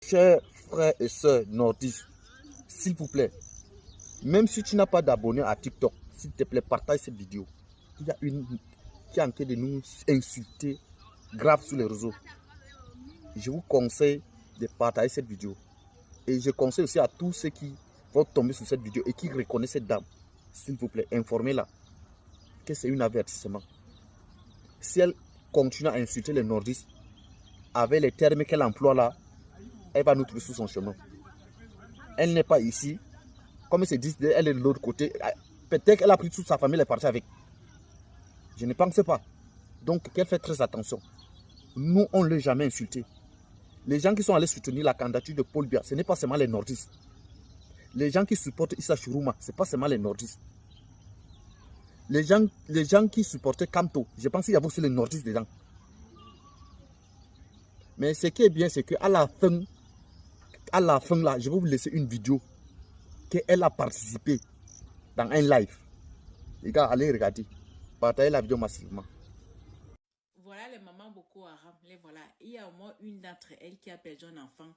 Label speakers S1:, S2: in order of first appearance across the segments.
S1: chers frères et sœurs nordistes, s'il vous plaît, même si tu n'as pas d'abonnés à TikTok, s'il te plaît, partage cette vidéo. Il y a une qui est en train de nous insulter grave sur les réseaux. Je vous conseille de partager cette vidéo. Et je conseille aussi à tous ceux qui vont tomber sur cette vidéo et qui reconnaissent cette dame, s'il vous plaît, informez-la que c'est un avertissement. Si elle continue à insulter les nordistes avec les termes qu'elle emploie là, elle va nous trouver sous son chemin. Elle n'est pas ici. Comme ils se disent, elle est de l'autre côté. Peut-être qu'elle a pris toute sa famille et est partie avec. Je ne pense pas. Donc, qu'elle fait très attention. Nous, on ne l'a jamais insulté. Les gens qui sont allés soutenir la candidature de Paul Biya, ce n'est pas seulement les nordistes. Les gens qui supportent Issa Chourouma, ce n'est pas seulement les nordistes. Les gens qui supportaient Kamto, je pense qu'il y avait aussi les nordistes dedans. Mais ce qui est bien, c'est qu'à la fin là, je vais vous laisser une vidéo qu'elle a participé dans un live. Les gars, allez regarder. Partagez la vidéo massivement.
S2: Voilà les mamans Boko Haram. Les voilà. Il y a au moins une d'entre elles qui a perdu un enfant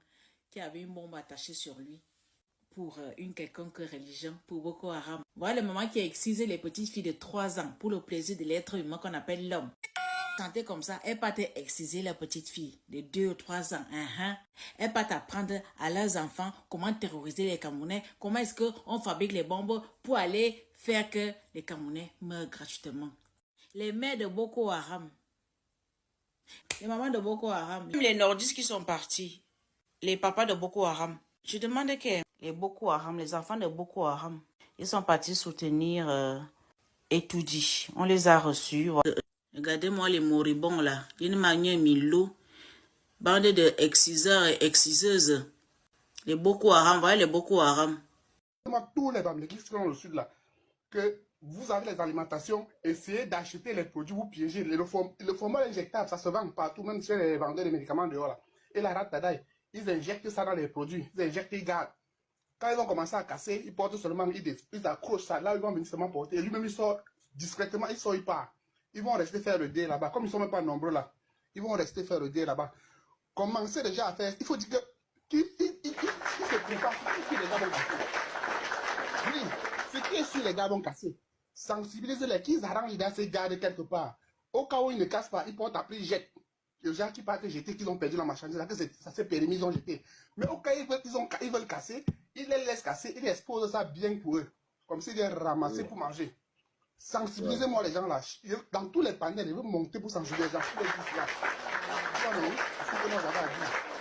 S2: qui avait une bombe attachée sur lui pour une quelconque religion, pour Boko Haram. Voilà les mamans qui a excisé les petites filles de 3 ans pour le plaisir de l'être humain qu'on appelle l'homme. Tenter comme ça, elle part exciser les petites filles de 2 ou 3 ans. Elle part apprendre à leurs enfants comment terroriser les Camerounais, comment est-ce qu'on fabrique les bombes pour aller faire que les Camerounais meurent gratuitement. Les mères de Boko Haram, les mamans de Boko Haram, même les nordistes qui sont partis, les papas de Boko Haram. Je demande que les Boko Haram, les enfants de Boko Haram, ils sont partis soutenir Etoudi. On les a reçus. Regardez-moi les moribonds là. D'une manière Milo. Bande de exciseurs et exciseuses. Les Boko Haram, voyez les Boko Haram.
S3: Tous les Bamilés qui sont dans le sud là, que vous avez les alimentations, essayez d'acheter les produits, vous piégez. Le format injectable, ça se vend partout, même chez les vendeurs de médicaments dehors là. Et la ratadaï, ils injectent ça dans les produits, ils injectent, ils gardent. Quand ils vont commencer à casser, ils portent seulement, ils accrochent ça, là ils vont venir seulement porter. Et lui-même il sort discrètement, il part. Ils vont rester faire le dé là-bas, comme ils ne sont même pas nombreux là. Ils vont rester faire le dé là-bas. Commencez déjà à faire, il faut dire que, il se prépare, si les gars vont casser. Oui, ce qui est sûr, les gars vont casser. Sensibilisez-les, qu'ils arrangent les gars à se garder quelque part. Au cas où ils ne cassent pas, ils portent après, ils jettent. Les gens qui partent jeter, qu'ils ont perdu la marchandise, là, que ça s'est permis, ils ont jeté. Mais au cas où ils veulent casser, ils les laissent casser, ils exposent ça bien pour eux. Comme s'ils les ramassaient pour manger. Sensibilisez-moi les gens là. Dans tous les panels, ils vont monter pour sensibiliser les gens. Tous les là. Il faut que nous avons à dire.